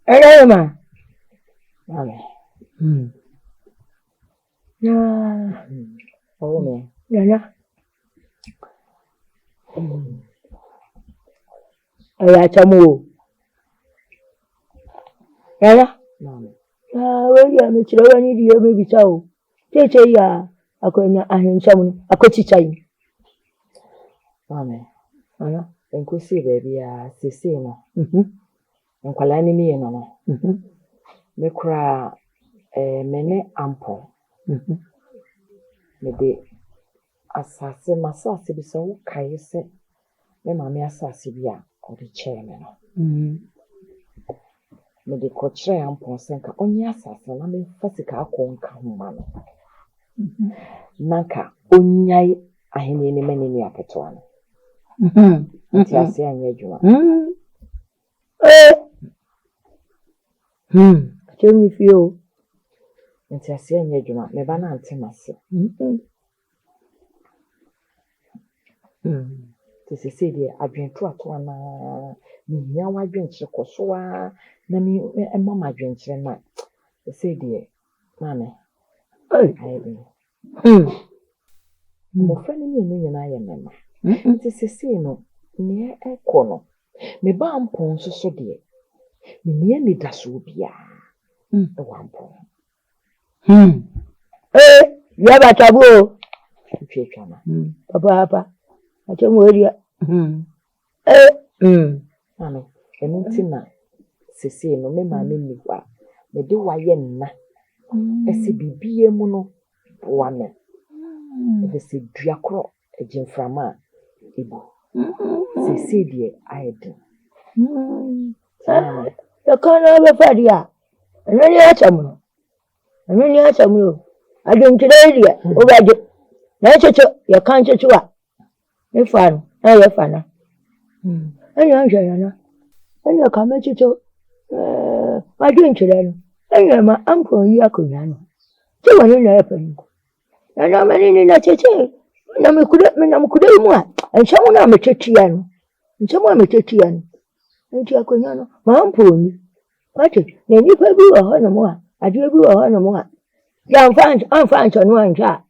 Erema. Mame. Yeah. Oh me. Nana. Ayachamu. Nana. Mame. When you are mature, when you may be so. Take ya. Akwena ahenchamu. Akochichai. Mame. Nana. Enkusi baby ya sisi no. Nkwala ni miye no. Mekura mene ampo. Mede asase masase bi so kai se me mame asase bi a odi che me no. Mede ko kire ampo senka onye asase na me fasika akonka homa no. Nanka onyai ahene ni mani ni apeto no. Nti ase anya adwuma. Tell fio. Nti ase anya adwuma me ba na antemase. Sisi de adwentu ato ana ni hia wa adwenkyere koso a na mi mama adwenkyere na sisi de mame ayi mo fani ni nyina ye mema nti sisi no ne ekono me ba ampon so de ni ni daso bia e wa ampon Ya batabu twetwa na papa achamu area mame enu ti na sisi no me mame ni wa me de wa ye nna ese bibie mu no wa me ese duakro ejimframa ibu sisi de aide ya kana be fadia enani achamu adwenkyere area obaje na checho ya kan chechuwa ne fanu na ye fana anya njana anya kama checho adwenkyere no anya ma ampo yi akonya no che wani na ye fani na mani ni na cheche na mkude mu a nshamu na mechetia no nti akonya no ma ampo ni kwate na nipa bi wo ho no mo a ade bi wo ho no mo a ya amfa ancho no anja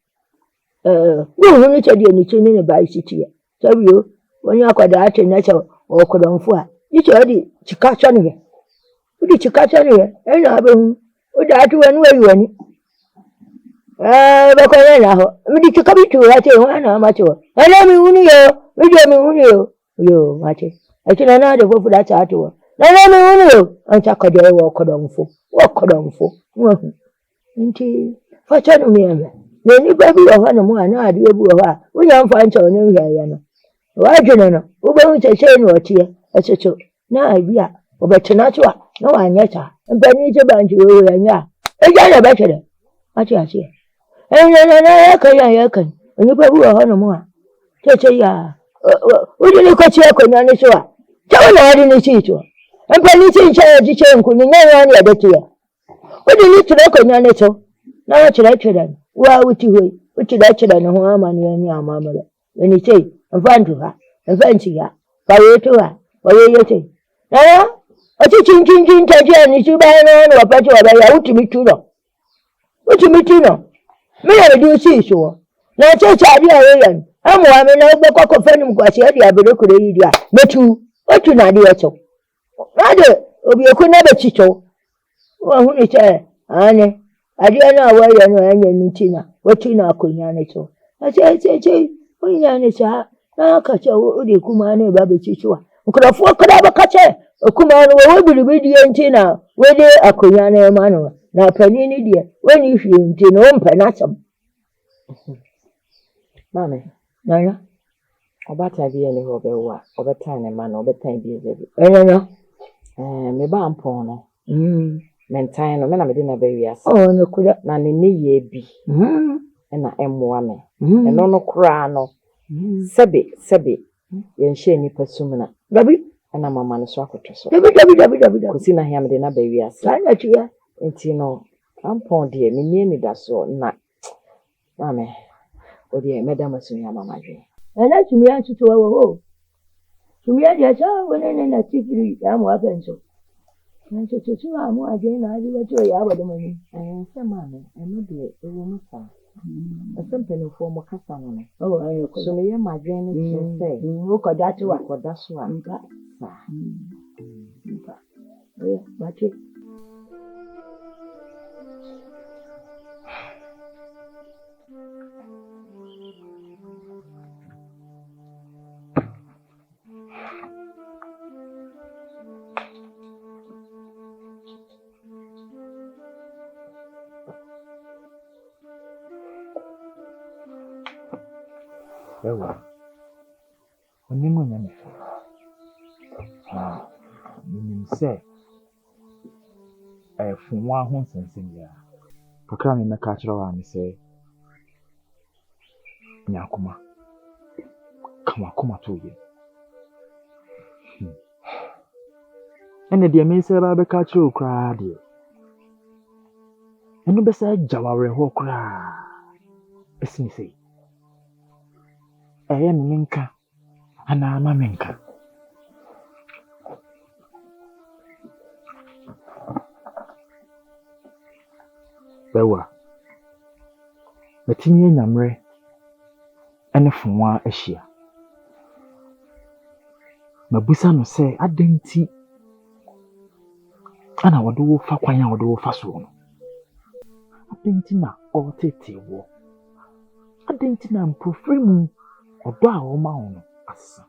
wo ni chedi ni chini ne bai sitie sabio woni akwada ate na cha okodomfo a ichi odi chikacha ne odi chikacha ne ena abehu odi atu wanu ayiwani ba ko na ho mi di chikabitu ate ho ana ma che ho ana mi hunu yo ma che ati na na de fofu da cha ate ho na mi hunu yo ancha kode wo okodomfo nti fa cha no mi anga na ni ba bi wo ha no mo ana ade bi wo ha wonya mfa ncha no hwa ya no wa dwene no wo ba hu cheche no otie echecho na abia obetena chwa na wa anya cha mpani je banji wo ya nya eja na ba chere ati ati na ya kan ni ba bi wo ha no mo a cheche ya wo ni ko che ko nya ni chwa cha na ade ni chi chwa mpani chi ncha ji che nku ni nya ni ade tie wo ni tire ko nya ni cho na wa chere wa wuti hoyi wuti da chere no ho amani ni amamala ni sei mfantu ha mfanchi ya bawetu ha wayeyete na ati chin taje ni suba no wapati wabaya wuti mituno me ya do si so na checha adi ayeyan amu ame na gbe kokko fani mkwasi adi abere kure yidi a metu otu na adi echo ade obi eku na be chicho wa hu ni che ane adi na awaya no anya nitina watu na akonya ne cho che onya ne cha na kacha odi kuma ne ba be chichwa nkrofo kra ba kache kuma no we biribidi entina we de akonya ne ma no na pani ni de we ni hwie nti no mpa na cham mame nana obata bi ele ho be wa obeta ne ma no obeta bi ezebi no me ba ampon no mentan no me na me de na ba wiase no kura na ne ne ye bi na emmoa me eno no kura no sebe yen hye ni pasumna dabi na mama no so akoto so dabi kusi na hia me de na ba wiase anya chia enti no ampon de me nie ni da so na mame odi madam asunya mama dwe ana tumia tutu wa tumia dia cha wene na tifiri ya mu apenso Na chechechu amu aje na adi wetu ya abode mani. Say mama, eno de e wo musa. Asempene fo mo kasa no. Oh, ayo ko. So me ye madwen ni say. Wo ko dati wa. Ko da so a. Nka. Sa. Nka. Oya, bache. Ewa, onimu nyame. Minim sɛ funwa ho nsɛnsɛm ya. Kakra me mɛka kyerɛ wa ne sɛ nyakoma. Kama koma to ye. Ɛna deɛ me sɛ ba bɛka kyerɛ wo koraa deɛ. Ɛno bɛsɛ gyaware hɔ koraa. Ɛsini sɛ ɛyɛ me nka ana ma me nka. Bewa matini enyamre ene funwa ahyia. Mabusa no sɛ adanti ana wɔde wo fa kwan a wɔde wo fa so no. Adanti na ɔtete wo. Adanti na mprofiri mu ɔdɔ a wɔma wo no asa.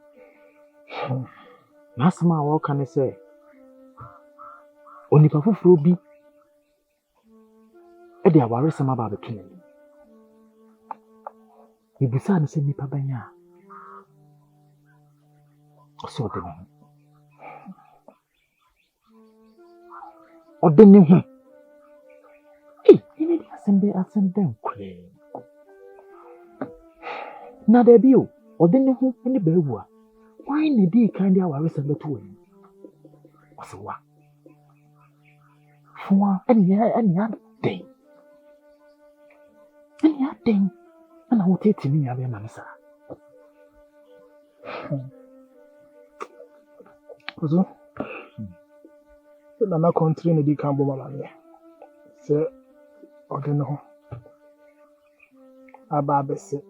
Na asɛm a wɔka ne sɛ onipa foforo bi ɛde awaresɛm aba abɛto n'anim. Ebusa ne sɛ nipa bɛnya a ɔsɛ ɔde ne ho. Ɔde ne ho. Ɛne de asɛm bɛ nkorɛ. Na dabi o, ɔde ne ho ne baawu a, wɔn na di kan de awaresɛm bɛto w'anim. Ɔsɛ wa. Fua ɛne aden. Ɛne aden. Ana wotete ni ya be ma nsa. Ozo. Na na country ne di kan bo mama me. Se ode no ho. Aba bese.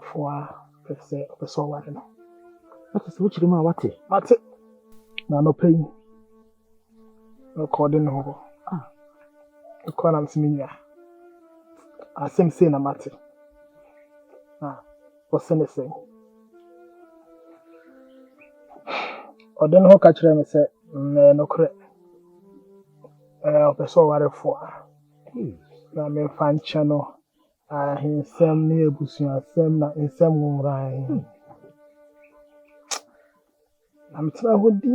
Fua pese obeso ware no. Ati se wuchiri ma wate. Ate. Na no pay. No code no ho. Ko na msiminya. Asem say na mate. What's the same? Ode no ho ka kire me se no kure. Obeso ware fo. Na me fan channel. Hinsem ni ebusuan asem na nsem nwuran. Na mitra hodi.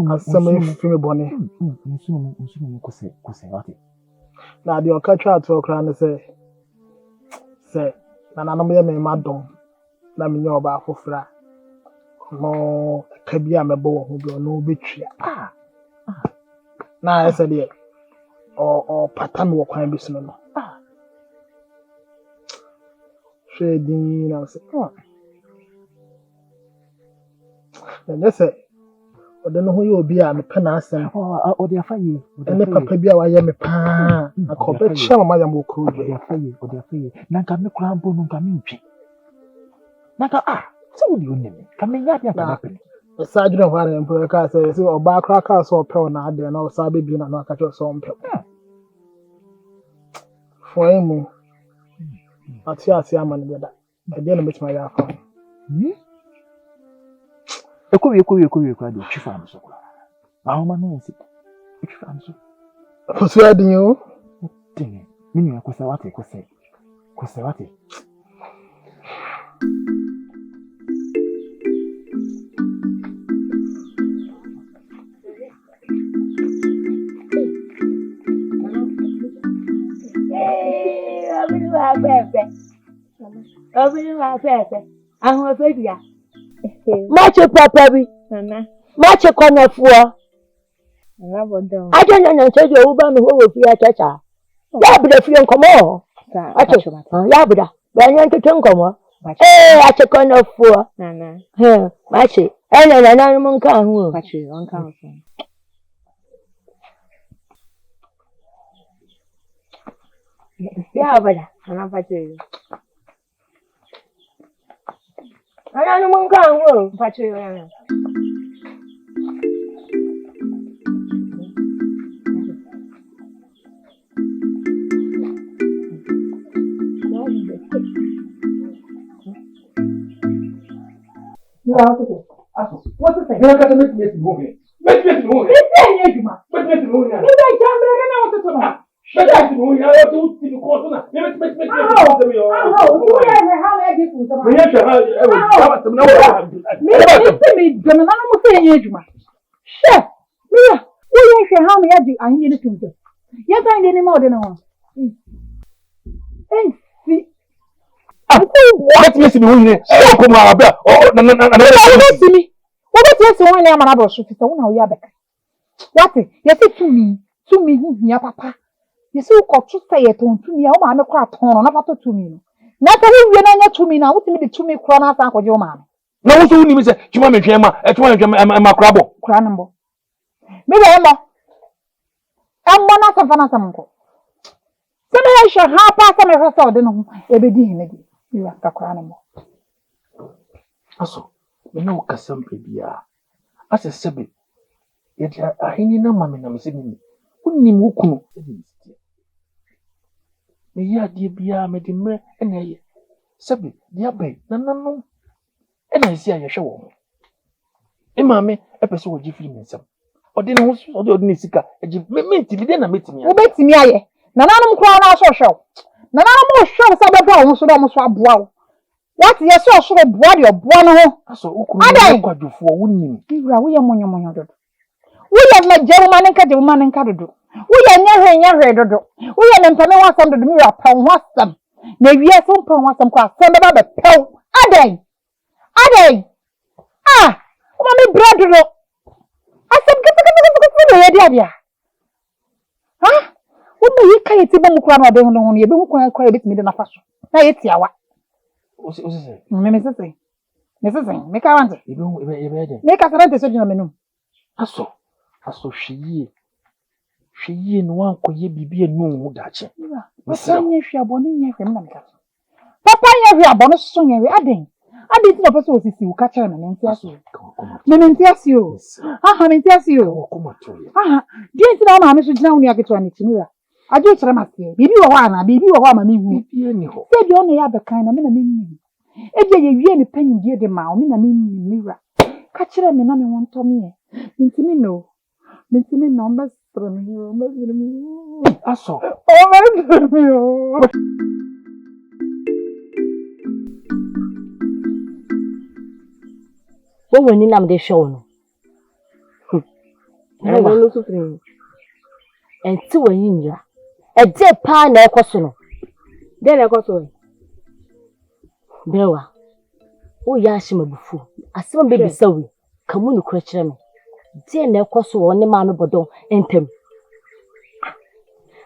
Asem fimi boni. Nsumu kose wate. Na de oka twa to kra ne se na nanom ye me madom na me nya oba afofra no ka bia mebo wo ho bi no betwia na ese de o patan wo kwan bi sino no shedin na se na se ode no ho ye obi a me pe na asem Ode afaye. ene papa bi a wa ye me pa akobe chia mama ya mokru Ode afaye. Na nka me kura mbo no nka me ntwi. Na nka se wodi onne ka me nya dia ka pe. Esa dwene ho ara mpo ka se oba kra ka so pe na ade na o sa bebi na no aka cho so mpe. Foi mu. Ati ase ama ne beda. Ade na metima ya afa. Ekowie kwa de twi fa so kura. Ahoma no nsi. Twi fa so. Fosu adin yo. Ding. Mini akosa wate kose. Kose wate. Mache papa bi. Nana. Mache kona fuo. Nana bodo. Aje na nche je uba mi ho fi achacha. Ya bida fi nkomo. Sa. Acho. Ya bida. Ba nya ntete nkomo. achekọ no fo. Nana. Machi. Na mun ka hu. Pachi, on ka hu. Ya bada. Nana pachi. Na mun ka hu. Pachi yo. What is it? You got to make me move it. Make me move it. Make me move it. You guys can't bring it out to me. Shut up, you know, I don't see the course. Make me. Let me see the winning. Come on, oh, no. What is one name and about shoot? Now you are back. What? Yes, to me, who near papa. You see, got to say it on to me. Oh, I'm a crap on about to me. Not only to me now, what me the 2 me kronas for your man. No, what's the name? You want me to at one of my crabble. Cranambo. Maybe Emma. I'm one of the Fanasamo. Some I shall have passed some of us out, then every day. You are the cranamo. Also, we know Cassam baby. As a sebby, yet I ain't no mammy, I'm saying, wouldn't you move? Me ya dear Bia made him and a sebby, dear babe, no. And I see I show. And mammy, episode of Jiffy Minsom. Or didn't also the ordinary sicker, and you meant to be then a meeting. Who makes me aye? Nanam crown also show. Nanam show some so almost wow. What yes, so should have brought your buono. So, I got you for winning. You are we are monument. We have like German and Cadman and Caddo. We are never redo. We are in Pamela some of the mirror upon what's them. Maybe yes, some pon was some class, send about the pill. Ade. Ah, mommy bread. I said, get the idea. Huh? What may you carry to them crown or they don't want you don't quite bit me than a fashion. Now it's yawa. What's it? Mrs. Make our answer. You don't Make us rent a certain menu. I saw she in one could ye be a no Dutch. What's on your shaboning your Papa, you have a bonus son, you're adding. I didn't know person was you catch on and tell you. Mementias you. Mementias you. Didn't know my message now when you get to an itinerary. I do tell my baby or one, baby or one, I mean, said you only have a kind of meaning. If you really penny dear the mouth, I mean, mirror. Catch them and I want to me. Mintimino numbers from you. I saw. Oh, When you name the show. I will look at him. And 2 in you. A dead pan air question. Then I got away. Bewa. Oh, Yashima before. I saw baby so. Come on, question me. Dear Necoso on the man of Bodon and Tim.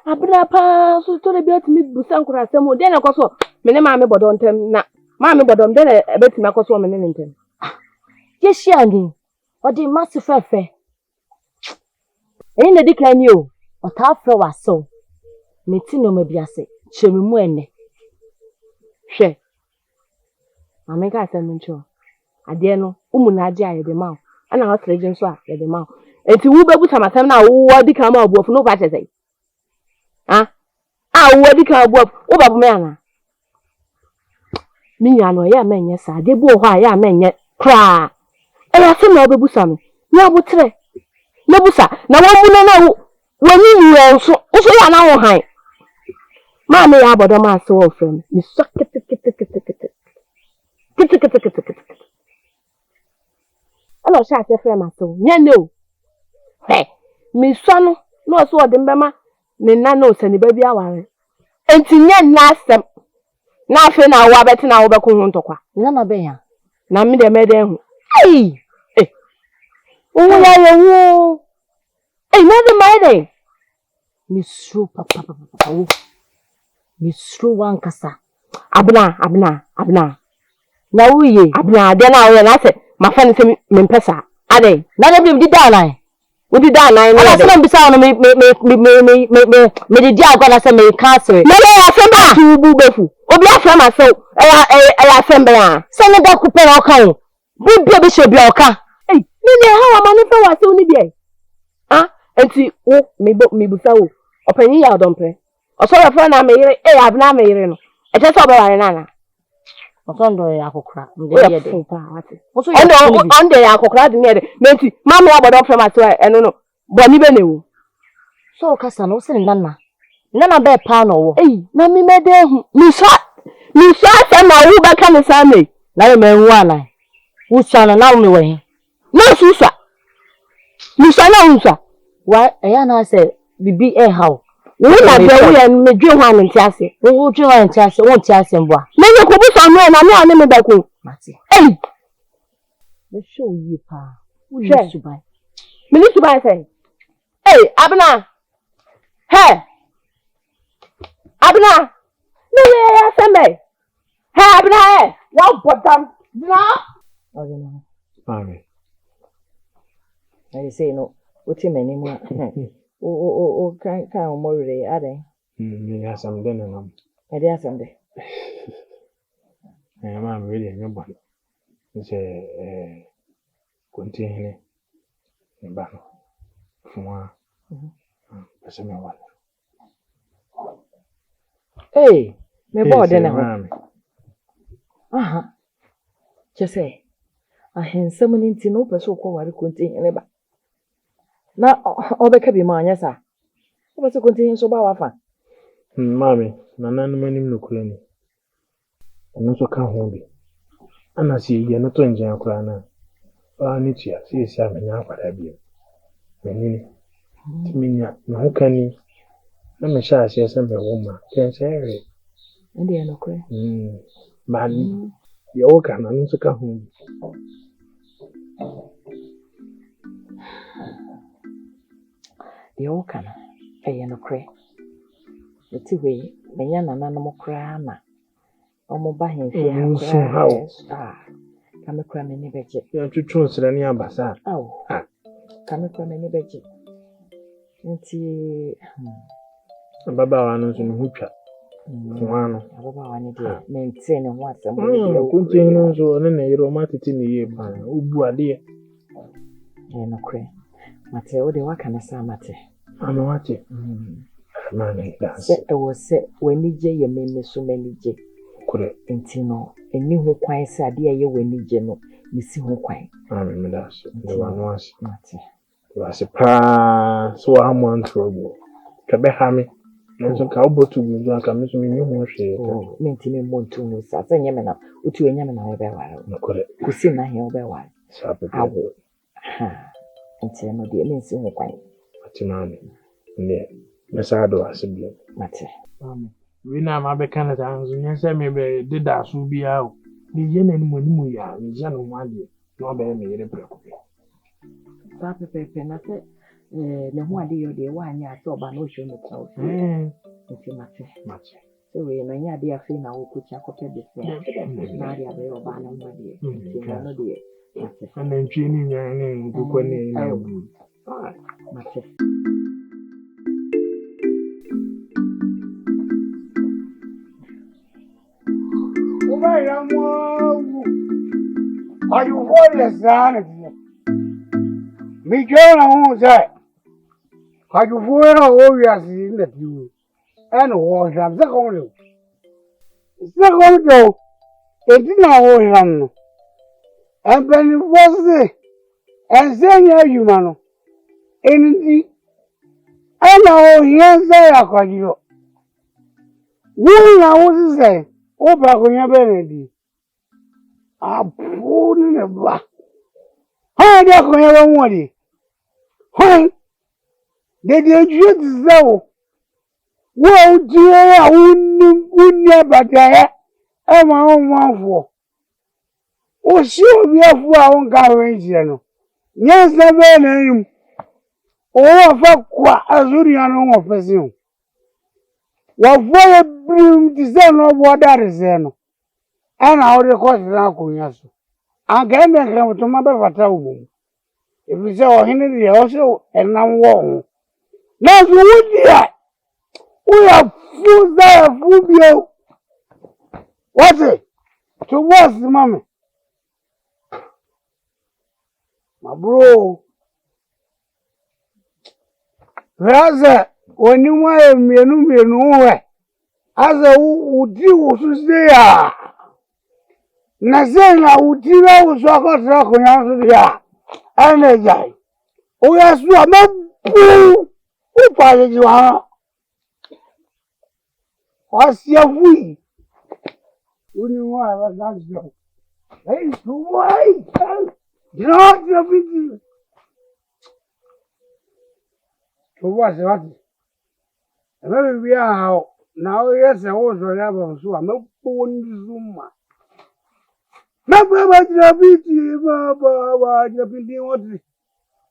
Abrapa, so to the bed to me, Busankura, some more. Then I got so many mammy Bodon Tem. Mammy Bodon, then I bet my cost 1 minute in Tim. Yes, she again. What the master fair. Ain't a decline you. What half flower so. Metino may be a say. Chemimuene. She. I make us a mention. I dare no. Umunadia the mouth. And our legend swap at the mouth. And to Uber with some now, what the come up with no better say. Ah, what the come up over Mana. Me, I know, yeah, man, yes, I did go why I mean yet. Cry. And I said, no, Busam. No, but say. No, Busa. Now, I know when you are so now high. Mammy, I bought a master of friend. You suck it. I don't shut your friend, my soul. No. Hey, Miss Son, no, so the Bama, Nina knows any baby hour. And to yan last them. Nothing now, what better now, but come on to qua. Nana Bear. Now, me the maiden. Hey, oh, yeah, you. Hey, never mind. Miss True, Papa, Miss True one cassa. Abna. Na wuye. Abna de na wo na se ma fa ne se me mpesa. Ade. Na de bi di da nan. Udi da nan. Ala se na bisa no me di agwa na se me cancel. Na le ya fe ma tu bu befu. Obi afra ma se ya fe mbe ya. Se ne da ku pe na okan. Bu bi obi she obi oka. Eh, ni ha wa ma ne fe wa se oni bi ah, enti wo me busa wo. Opani ya odompe. Oso ya fa na me yire abna me yire no. E che so be ware na na. Ondo ya akokra. Nde ye de. Ondo ya akokra de me de. Menti, mama ya bodo from aso eno no. Boni be ne wo. So kasa no se nana. Nana be pa no wo. Na mi me de hu. Mi so se na wo be ka ne sa me. Na me hu ana. Wo sa na me we. Na suswa. Mi so na unsa. Wa eya na se bibi how. We na be we me dwe ho an ntiase. Wo dwe ho an ntiase, wo ntiase mboa. Me ye ko bu so no na me ane me ba ko. Mate. Me show you pa. Wo ni subai. Me ni subai say. Abna. Hey. Abna. No ya sembe. Hey Abna. Wa bodam. Na. Ogena. Amen. I say no. What you mean mo? Kan o mo re ade. Me ya sam de na. E dey asam de. Ma me really me bon. Nse continue ne ba no. Fuma. Pese me wa. Me bo de na ho. Aha. Je say. Ahensem ni nti no pese ko ware continue ne ba. Na obeka bi ma anya sa. Obese continue so ba wa fa. Mami, na nanu manim no kula ni. Ono so ka ho bi. Ana si ye no to njan akura na. Ni tia, si amenya akwada bi. Menini. Timinya na ho kani. Na me sha ase se me wo ma. Ken se ere. Ndi no kure. Mani. Ye o ka na no so ka ho. Ye o ka na. Eye no kure. Eti we menya nana no mokra na. Omo ba hen fi kame kra me ne beje. Ya twetwe nsere ne abasa. Kame kra me ne beje. Nti baba wa no so ne hutwa. Fuano. Baba wa ne de maintain ho asem. Kuntin no so ne na yero matiti ne ye ba. Obu ade. No kre. Mate o de waka na sa mate. Ama wate. Mani dance. Se wo se wani je ye meme so mani je. Kure. Nti no eni ho kwan se ade ye wani je no misi ho kwan. Me das. De wa no as. Mate. Wa se pa so ha mo antrobo. Ka be ha me. Nso ka obotu mi zo aka me so mi ho hwe. Me nti me montu no sa se nyame na otu enyame na be ware. Kure. Kusi na he be ware. Sa pe. Awo. Nti no de me nsi ho kwan. Ati mami. Ne. Mesado asibile. Mate. We na ma be kan ta nso nya se me be dida so bia o. Ni ye na ni mu ya, ni je no ma de. No be me yere preko. Ba pepe na se ne ho ade yo de wa anya so ba no hwe me tawo. Nti mate. So we na nya de afi na wo kucha ko pe de se. Na dia be o ba na ma de. Nti no de. Mate. Ana ntwi ni nya ni kokwa ni na. Mate. Are you homeless, son? Me girl, I won't say. Are you for a warrior in that you and wash up the corner? It's the corner, it did not hold. And when it was there, and saying, you man, in the I know here, say, I call you. What I was saying. O ba ko nya benedi abu ni ne ba ha de ko nya won wodi ho de ju tzawo wo ji ya unni abata e ma o ma fo o si obi afu a won ka wen ji no nya se be na yim o wa fa kwa azuri anu wo fesi o wa fo e brim ti se no bo da re se no ana ode ko na kunya so aga ende kan to ma be fata wo if you say o hini de also enam wo na so wudi a we are full there full bio what it to what's the mommy my bro raza woni wa mienu we aza udi usuze ya na zena udi na usoko trako yanzu ya ane jai o ya su amabu o pale jiwa asia fui woni wa ba gajo hey suwai not the video to was what maybe we are now yes I was whatever so I'm not born zuma na baba jabiti baba jabiti what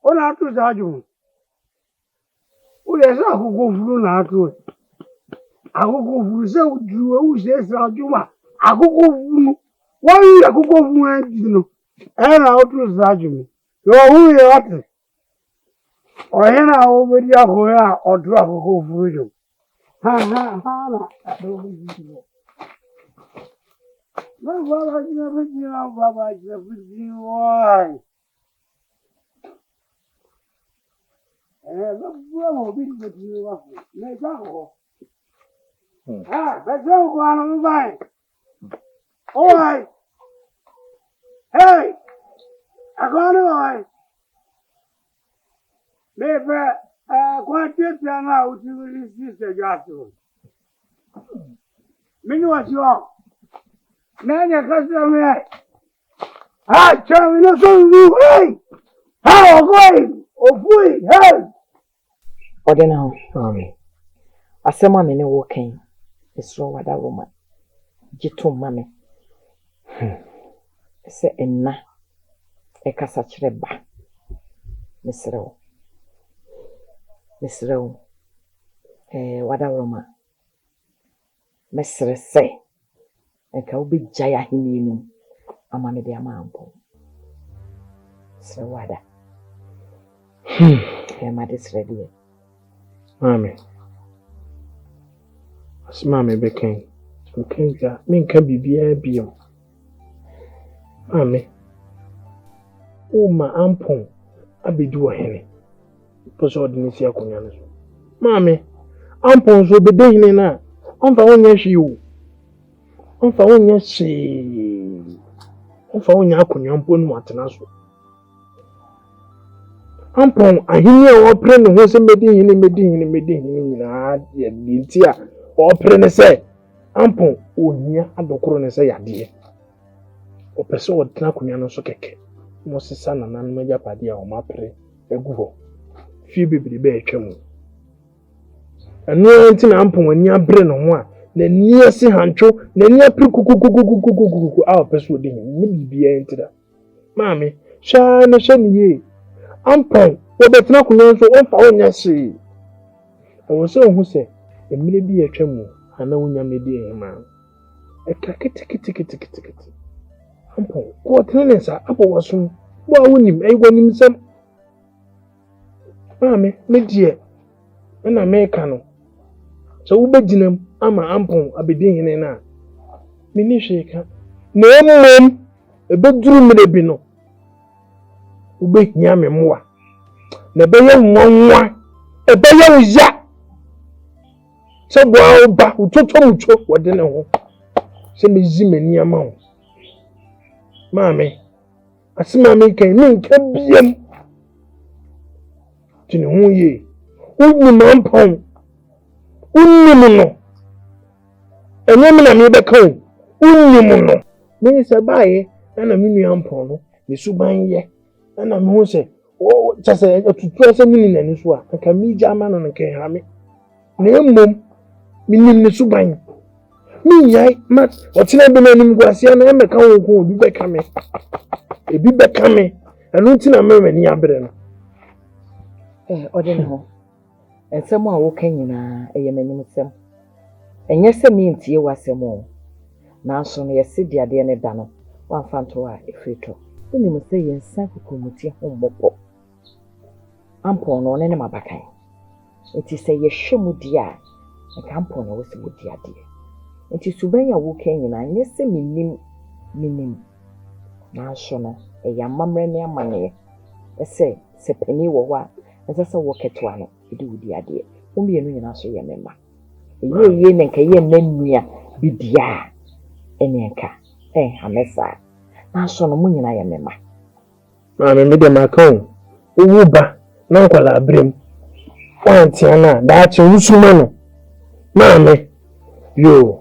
ona to jaju o le sa akoko furu na to akoko furu se oju o se sa juma akoko furu wọ́n yí àkókò fún ẹ jùlọ ẹ̀rọ ọdún ìsájú mi yóò wú yẹ ọtí ọ̀yẹ́ náà ó bẹ dí àkóyà ọdún àkókò fún jù ha na àdókò jùlọ. Bàbá jìnnà fi jìnnà bàbá jìnnà fi jìnnà wáyé. Bàbá àwọn òbí ti bẹ̀ jìnnà wá fún mi ẹ̀jẹ̀ àkọ́kọ́. Bẹ̀jẹ̀ òkú àná mi báyìí. Oi! Hey! Agora oi! Bebe, quanto na última lista já tu? Minuto. Nanya casa ah, chama não sou nu, hey! Ah, oi! O fui, hey! Ode na ho. Asema me ne wo kan. Esro wada Roma. Jitu mame. Se enna e kasa kyerɛ ba mesrew wada Roma mesre se enka obegya ya hini nim ama me de ama ampo se wada ma desre die mami asma me beken ja menka bibia biom mami uma ampon abedi wo hene poso odinisi akonya no mami ampon so bedi hene na onfa wonya hwi wo onfa wonya hwi onfa wonya akonya mpo no atena so ampon ahini a wo pre ne ho se medi hene nyina ya binti a wo pre ne se ampon ohia adokoro ne se yade o pese o tena kunya no so keke mo sisa na nan maja pade a o mapre egu ho fi bibiri be atwam anu anti na ampon ani abre no ho a na ni ase hancho na ni apri kukukukukukukuku a o pese o de ni bibia entida maami sha na sha ni ye ampon o be tena kunya so o fa onya se o se o hu se emire bi atwam ana wonya medi ehima eka kiti ampon ko tenensa apo wasum bo awonim ayigonim sam maame medie na meka no so wo beginam ama ampon abedi hene na meni hweka na emmom ebeduru mire bi no wo behia me moa na beye nwanwa ebeye uya se bo ba utoto mucho wode ne ho se mezi mani ama ho maame asema me kan me nka biem tini hu ye unni mampon unni muno enye me na me be kan unni muno me se baaye na me nu ampon no ne suban ye na me hu se o chase atutu se nini na ni so a ka mi jama no nke ha me na emmom minim ne suban mi yai mat otina be na nim guasia na emeka wo ko obi beka me anu ntina me ni abre no ode ne ho ensem a wo kan nyina eye manim sem enye se mi ntie wasem o nanso no yɛse de adeɛ ne da no wamfa nto a ɛfiri wonim sɛ yɛnsa kokomuti ho mmɔpɔ ampɔn no ɔne ne mabakan nti sɛ yɛhwɛ mu di a nka ampɔn no wɔ sɛ wɔdi adeɛ nti suban a woka nyinaa nyɛ sɛ menim nanso no ɛyɛ amammerɛ ne amanneɛ ɛsɛ sɛ pani wɔ hɔ a ɛsɛ sɛ wɔkɛtoa no ɛde wodi adeɛ wo mmienu nyinaa so yɛ mema ɛyɛ ne nka yɛ nna nnua bidia ɛne nka ɛnhame saa nanso no mo nyinaa yɛ mema maame me de maka o owu ba na nkwala abrem wantia na daakye wusuma no maame yo